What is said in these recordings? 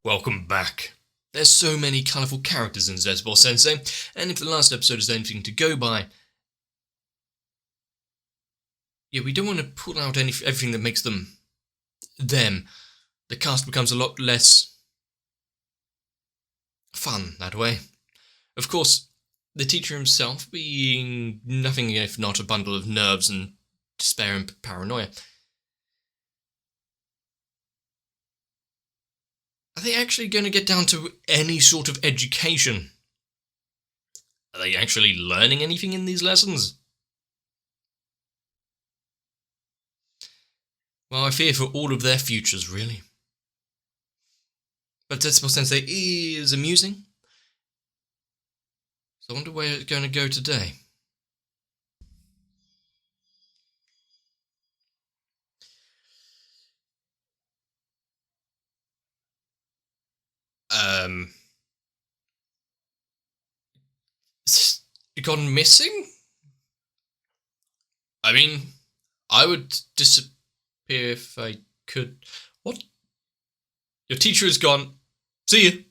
Welcome back. There's so many colourful characters in Zetsubou Sensei, and if the last episode is anything to go by, we don't want to pull out everything that makes them. The cast becomes a lot less fun that way. Of course, the teacher himself being nothing if not a bundle of nerves and despair and paranoia. Are they actually going to get down to any sort of education? Are they actually learning anything in these lessons? Well, I fear for all of their futures, really. But Zetsubou Sensei is amusing. So I wonder where it's going to go today. Gone missing? I mean, I would disappear if I could. What? Your teacher is gone. See you.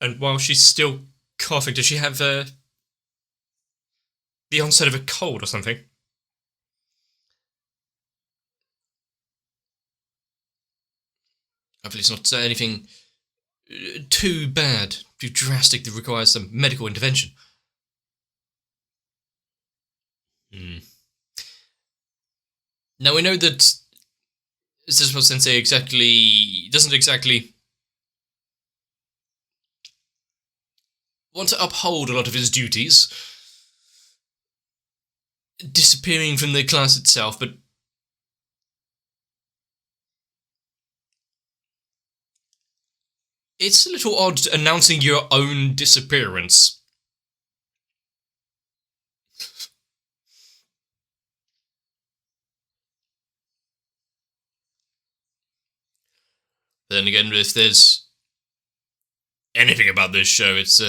And while she's still coughing, does she have the onset of a cold or something? Hopefully it's not anything too bad, too drastic that requires some medical intervention. Now we know that Zetsubou Sensei doesn't exactly want to uphold a lot of his duties, disappearing from the class itself, but it's a little odd announcing your own disappearance. Then again, if there's anything about this show, it's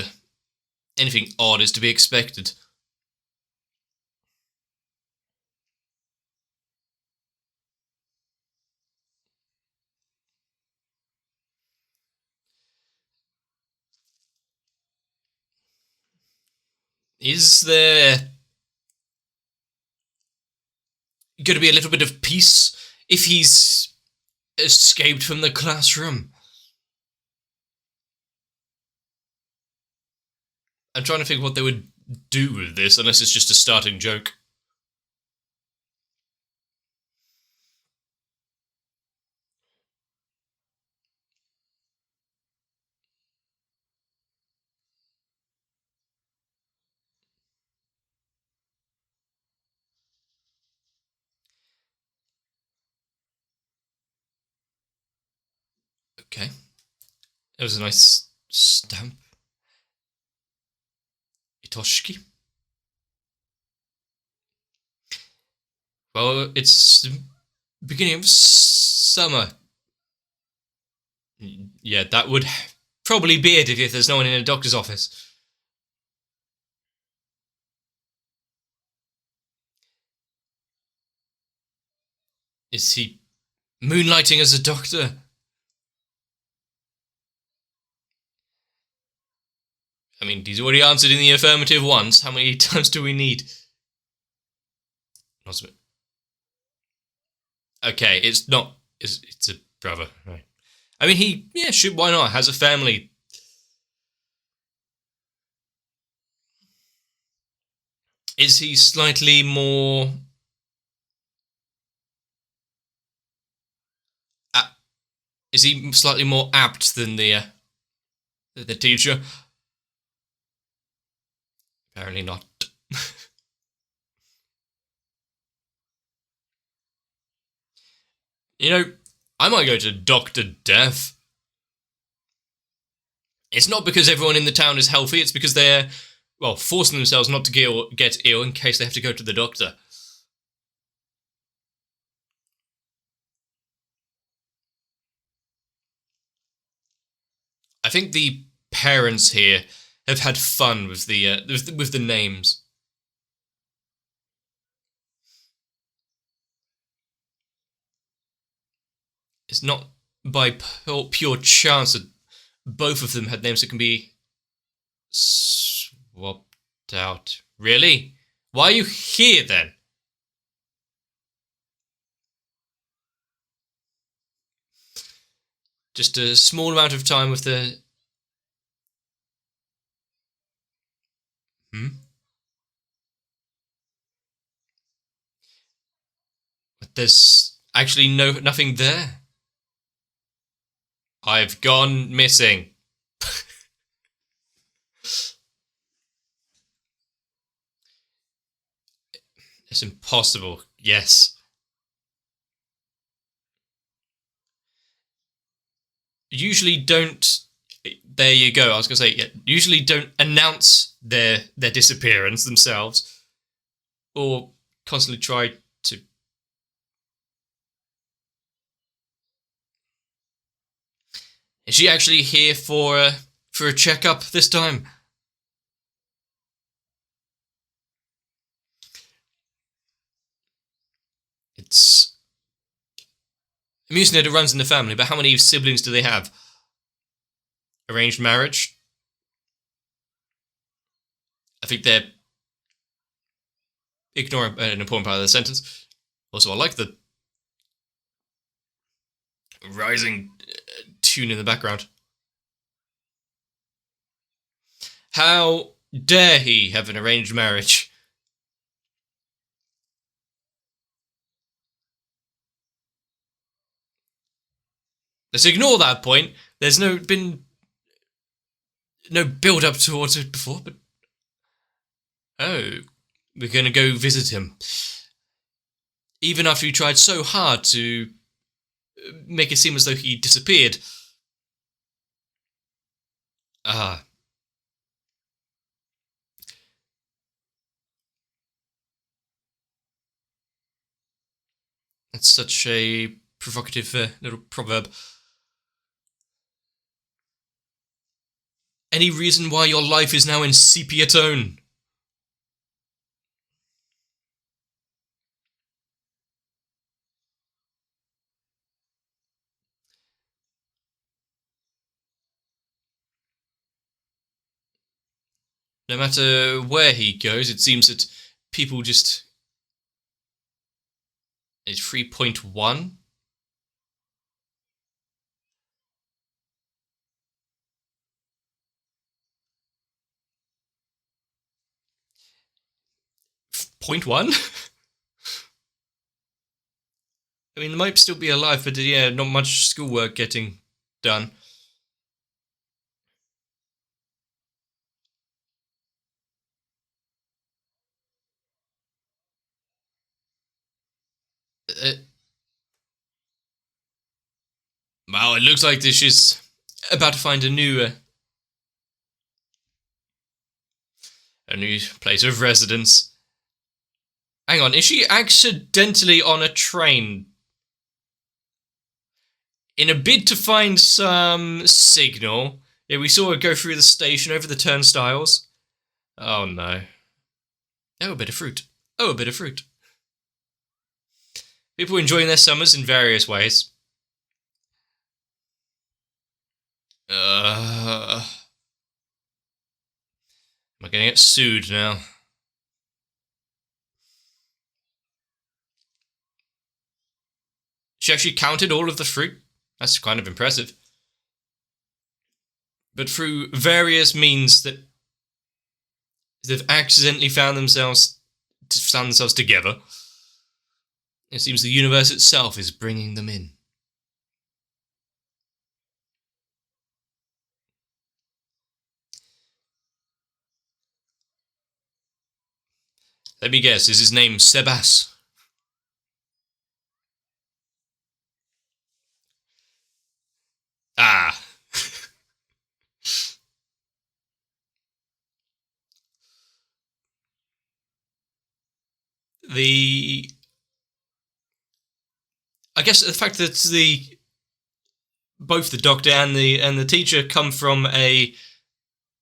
anything odd is to be expected. Is there going to be a little bit of peace if he's escaped from the classroom? I'm trying to think what they would do with this, unless it's just a starting joke. Okay. That was a nice stamp. Itoshiki. Well, it's the beginning of summer. Yeah, that would probably be it if there's no one in a doctor's office. Is he moonlighting as a doctor? I mean, he's already answered in the affirmative once. How many times do we need? Okay, it's not. It's a brother, right? I mean, why not? Has a family. Is he slightly more? Is he slightly more apt than the teacher? Apparently not. You know, I might go to Dr. Death. It's not because everyone in the town is healthy, it's because they're, forcing themselves not to get ill in case they have to go to the doctor. I think the parents here have had fun with the names. It's not by pure chance that both of them had names that can be swapped out. Really? Why are you here then? Just a small amount of time with the... But there's actually nothing there. I've gone missing. It's impossible. Yes. Usually don't... There you go. I was going to say, yeah, usually don't announce their disappearance themselves. Or constantly try to... Is she actually here for a checkup this time? It's amusing that it runs in the family, but how many siblings do they have? Arranged marriage? I think they're ignoring an important part of the sentence. Also, I like the rising tune in the background. How dare he have an arranged marriage? Let's ignore that point. There's been no build up towards it before, but... Oh, we're gonna go visit him. Even after you tried so hard to make it seem as though he disappeared. Ah. That's such a provocative little proverb. Any reason why your life is now in sepia tone? No matter where he goes, it seems that people just... It's 3.1? Point 1? I mean, they might still be alive, but yeah, not much schoolwork getting done. Well, it looks like this is about to find a new place of residence. Hang on, is she accidentally on a train? In a bid to find some signal, yeah, we saw her go through the station over the turnstiles. Oh no. Oh, a bit of fruit. Oh, a bit of fruit. People enjoying their summers in various ways. Am I gonna get sued now? She actually counted all of the fruit. That's kind of impressive. But through various means that they've accidentally found themselves together, it seems the universe itself is bringing them in. Let me guess, is his name Sebas? Ah. I guess the fact that both the doctor and the teacher come from a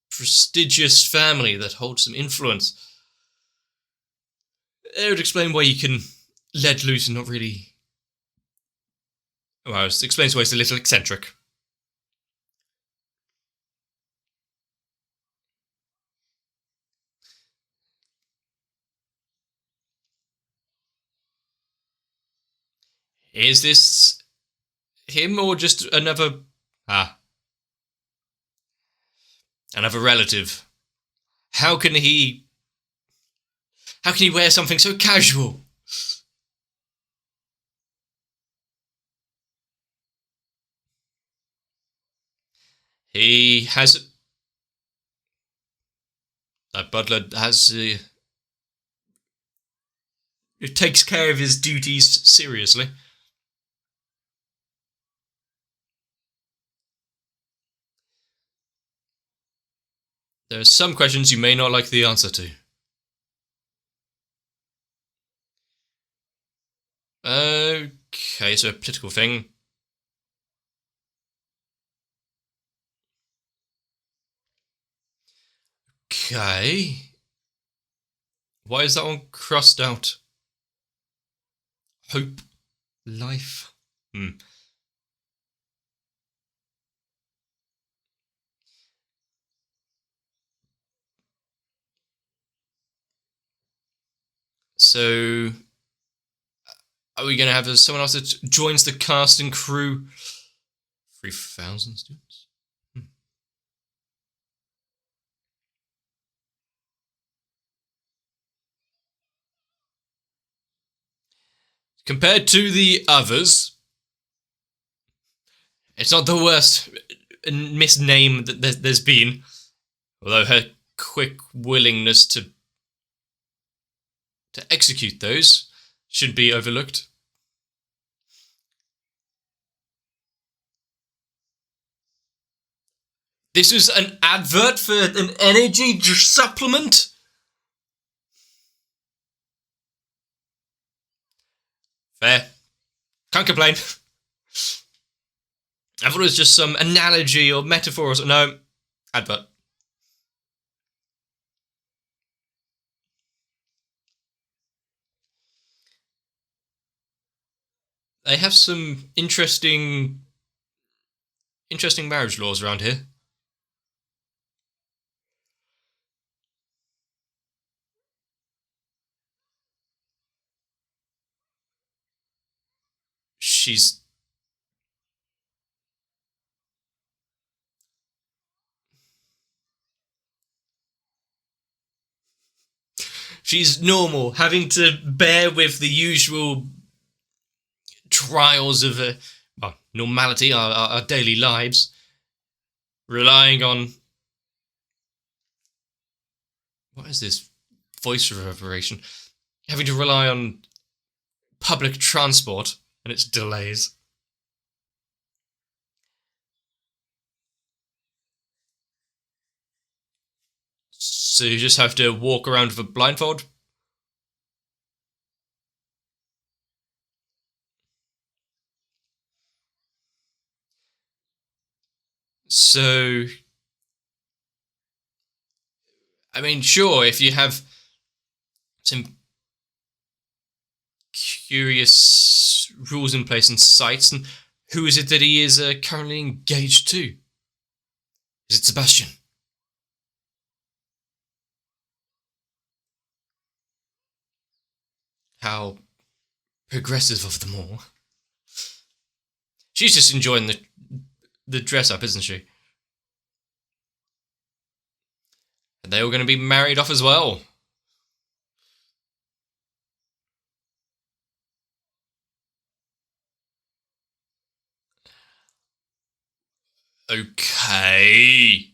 prestigious family that holds some influence, it would explain why you can let loose and not really Well, it explains why he's a little eccentric. Is this him or just another relative? How can he wear something so casual? He has that butler has it takes care of his duties seriously. There are some questions you may not like the answer to. Okay, so a political thing. Okay. Why is that one crossed out? Hope. Life. So, are we going to have someone else that joins the cast and crew? 3,000 students? Compared to the others, it's not the worst misname that there's been. Although her quick willingness to execute those should be overlooked. This is an advert for an energy supplement? Fair. Can't complain. I thought it was just some analogy or metaphor or something. No, advert. They have some interesting marriage laws around here. She's normal, having to bear with the usual trials of normality, our daily lives, relying on what is this voice reverberation? Having to rely on public transport and its delays. So you just have to walk around with a blindfold? So, I mean, sure, if you have some curious rules in place and sites, and who is it that he is currently engaged to? Is it Sebastian? How progressive of them all. She's just enjoying the dress up, isn't she? And they're all going to be married off as well. Okay.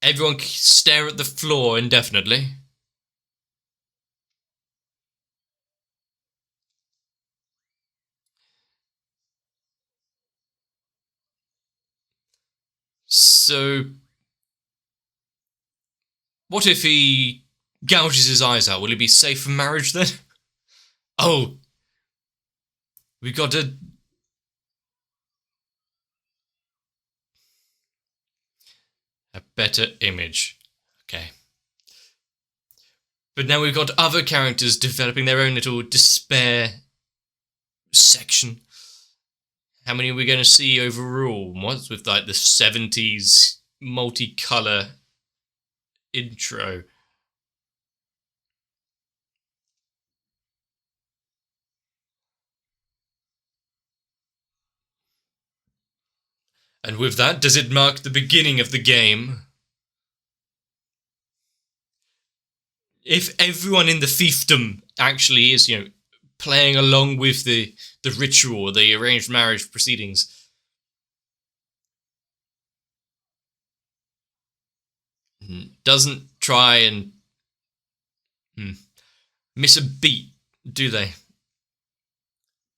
Everyone stare at the floor indefinitely. So, what if he gouges his eyes out? Will he be safe for marriage then? Oh, we got a better image. Okay. But now we've got other characters developing their own little despair section. How many are we going to see overall? What's with like the 70s multicolour intro? And with that, does it mark the beginning of the game? If everyone in the fiefdom actually is, playing along with the ritual, the arranged marriage proceedings, doesn't try and miss a beat, do they?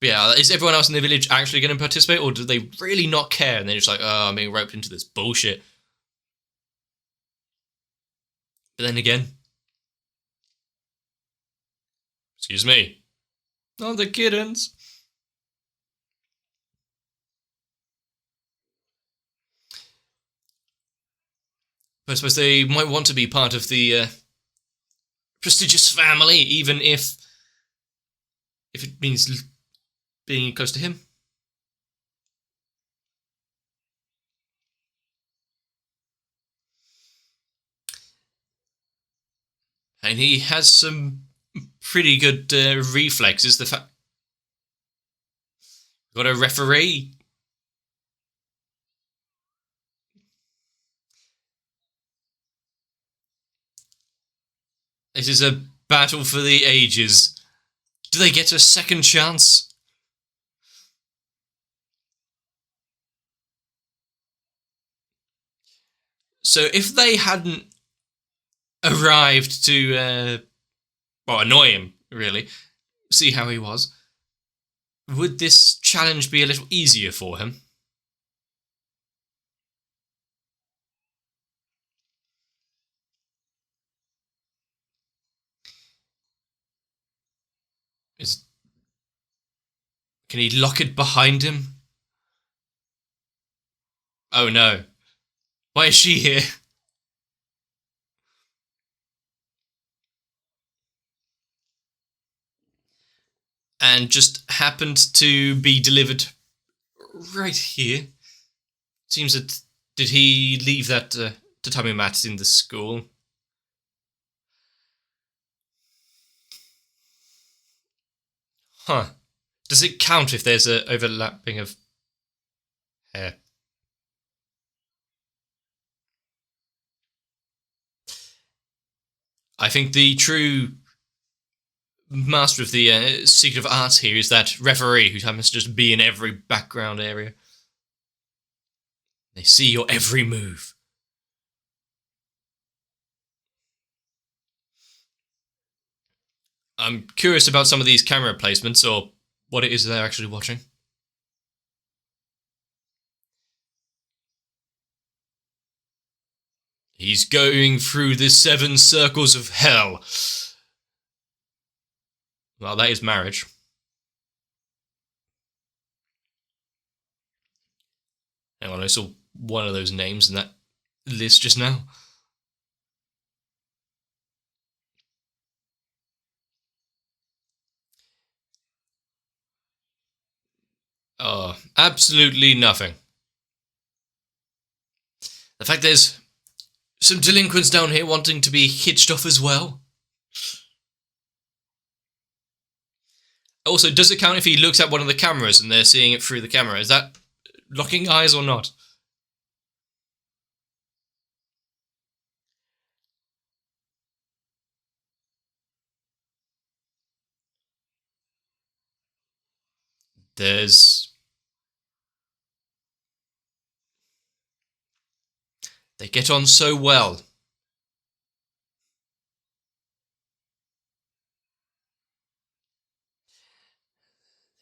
But yeah, is everyone else in the village actually going to participate, or do they really not care and they're just like, oh, I'm being roped into this bullshit? But then again, excuse me, oh, the kittens. I suppose they might want to be part of the prestigious family, even if it means being close to him. And he has some pretty good reflexes. The fact got a referee. This is a battle for the ages. Do they get a second chance? So if they hadn't arrived to, annoy him, really, see how he was, would this challenge be a little easier for him? Can he lock it behind him? Oh no. Why is she here? And just happened to be delivered right here. Seems that, did he leave that tatami mat in the school? Huh. Does it count if there's a overlapping of hair? I think the true master of the secret of arts here is that referee who happens to just be in every background area. They see your every move. I'm curious about some of these camera placements or what it is they're actually watching. He's going through the 7 circles of hell. Well, that is marriage. Hang on, I saw one of those names in that list just now. Oh, absolutely nothing. The fact there's some delinquents down here wanting to be hitched off as well. Also, does it count if he looks at one of the cameras and they're seeing it through the camera? Is that locking eyes or not? They get on so well.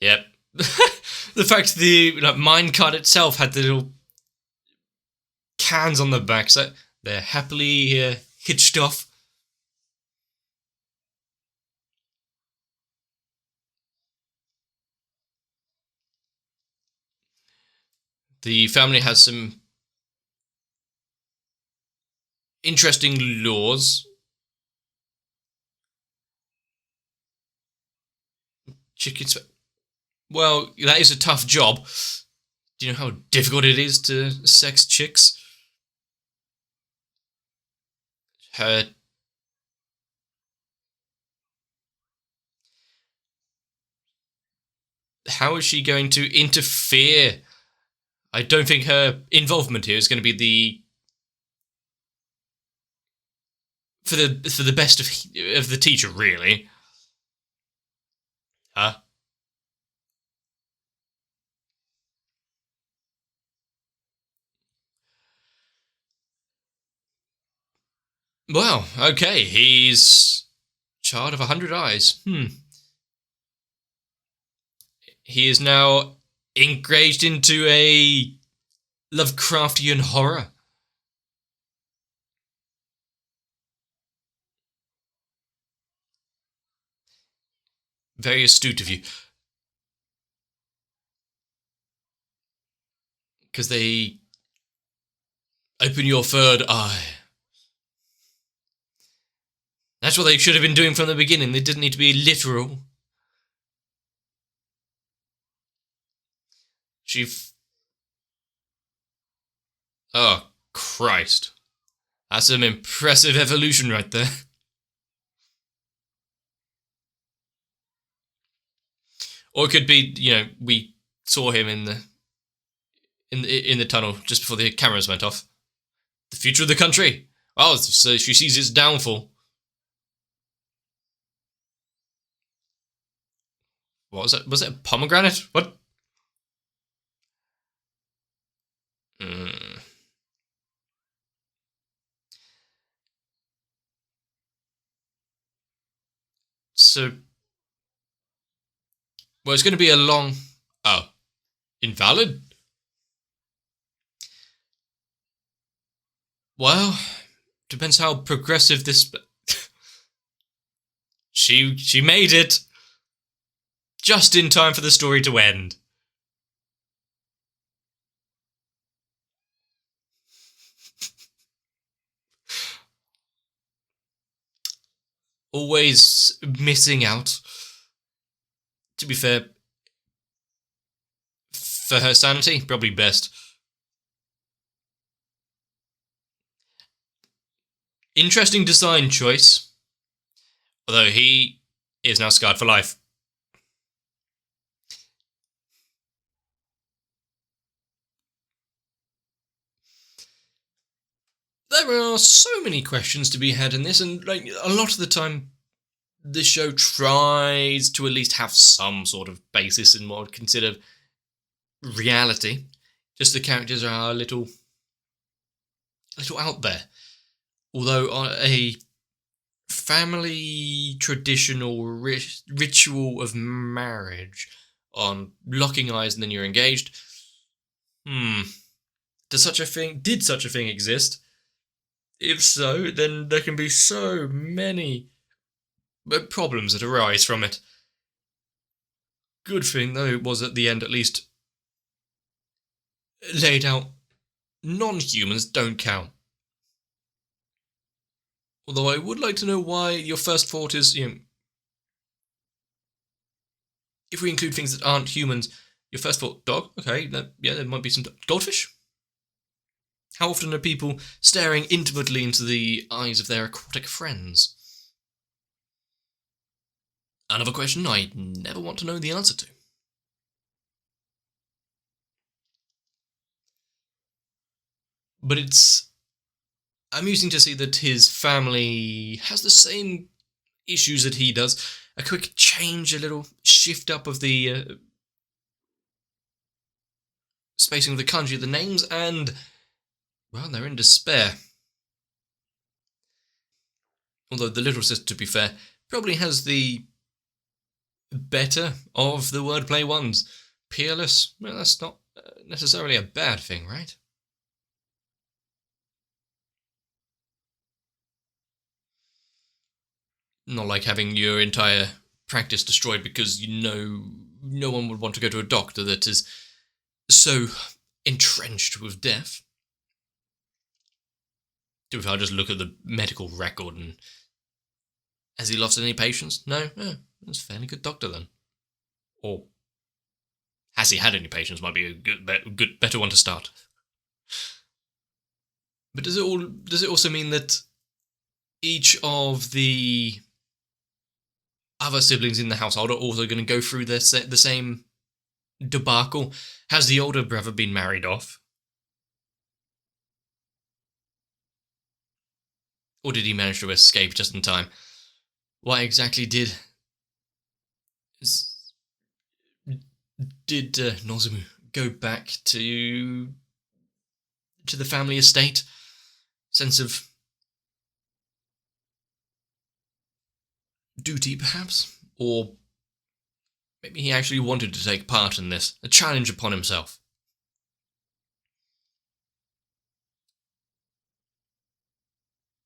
Yep. The fact the minecart itself had the little cans on the back, so they're happily hitched off. The family has some interesting laws. Chickens. Well, that is a tough job. Do you know how difficult it is to sex chicks? Her... How is she going to interfere? I don't think her involvement here is going to be for the best of the teacher, really. Huh? Well, okay, he's child of 100 eyes. He is now engaged into a Lovecraftian horror. Very astute of you. Because they open your third eye. That's what they should have been doing from the beginning. They didn't need to be literal. Oh, Christ. That's some impressive evolution right there. Or it could be, we saw him in the tunnel just before the cameras went off. The future of the country. Oh, so she sees its downfall. What was that? Was it a pomegranate? What? So, well, it's going to be a long... Oh, invalid? Well, depends how progressive this... She made it. Just in time for the story to end. Always missing out. To be fair, for her sanity, probably best. Interesting design choice. Although he is now scarred for life. There are so many questions to be had in this, and a lot of the time, the show tries to at least have some sort of basis in what I'd consider reality. Just the characters are a little out there. Although a family traditional ritual of marriage on locking eyes and then you're engaged. Did such a thing exist? If so, then there can be so many problems that arise from it. Good thing, though, it was at the end at least laid out non-humans don't count. Although I would like to know why your first thought is, if we include things that aren't humans, your first thought, dog? Okay, there might be some goldfish? How often are people staring intimately into the eyes of their aquatic friends? Another question I never want to know the answer to. But it's amusing to see that his family has the same issues that he does. A quick change, a little shift up of the spacing of the kanji, the names, and, well, they're in despair. Although the little sister, to be fair, probably has the better of the wordplay ones. Peerless, well, that's not necessarily a bad thing, right? Not like having your entire practice destroyed because no one would want to go to a doctor that is so entrenched with death. If I just look at the medical record and has he lost any patients? No? Oh, that's a fairly good doctor then. Or Has he had any patients? Might be a better one to start. But does it also mean that each of the other siblings in the household are also going to go through the same debacle? Has the older brother been married off? Or did he manage to escape just in time? What exactly did Nozomu go back to the family estate? Sense of duty, perhaps? Or maybe he actually wanted to take part in this, a challenge upon himself.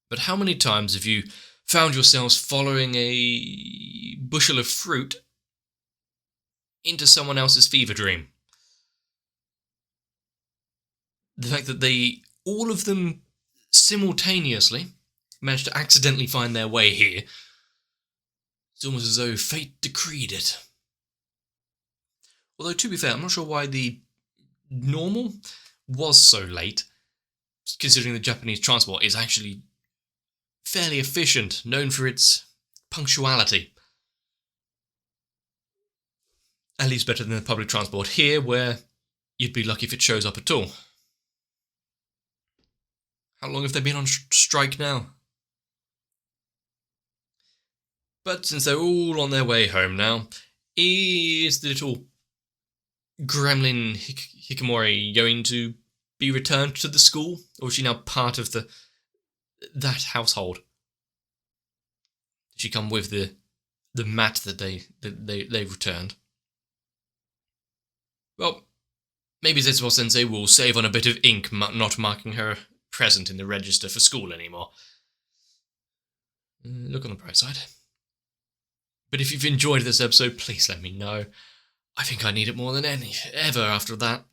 But how many times have you found yourselves following a bushel of fruit into someone else's fever dream? The fact that all of them simultaneously managed to accidentally find their way here, it's almost as though fate decreed it. Although, to be fair, I'm not sure why the normal was so late, considering the Japanese transport is actually fairly efficient, known for its punctuality. At least better than the public transport here, where you'd be lucky if it shows up at all. How long have they been on strike now? But since they're all on their way home now, is the little gremlin Hikikomori going to be returned to the school? Or is she now part of that household? Did she come with the mat that they returned? Well, maybe Zetsubou Sensei will save on a bit of ink not marking her present in the register for school anymore. Look on the bright side. But if you've enjoyed this episode, please let me know. I think I need it more than ever after that.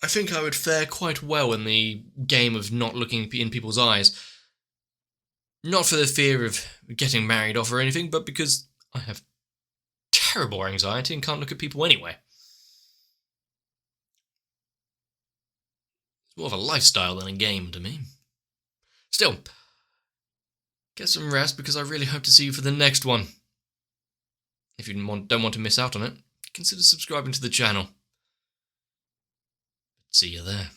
I think I would fare quite well in the game of not looking in people's eyes. Not for the fear of getting married off or anything, but because I have terrible anxiety and can't look at people anyway. It's more of a lifestyle than a game to me. Still, get some rest because I really hope to see you for the next one. If you don't want to miss out on it, consider subscribing to the channel. See you there.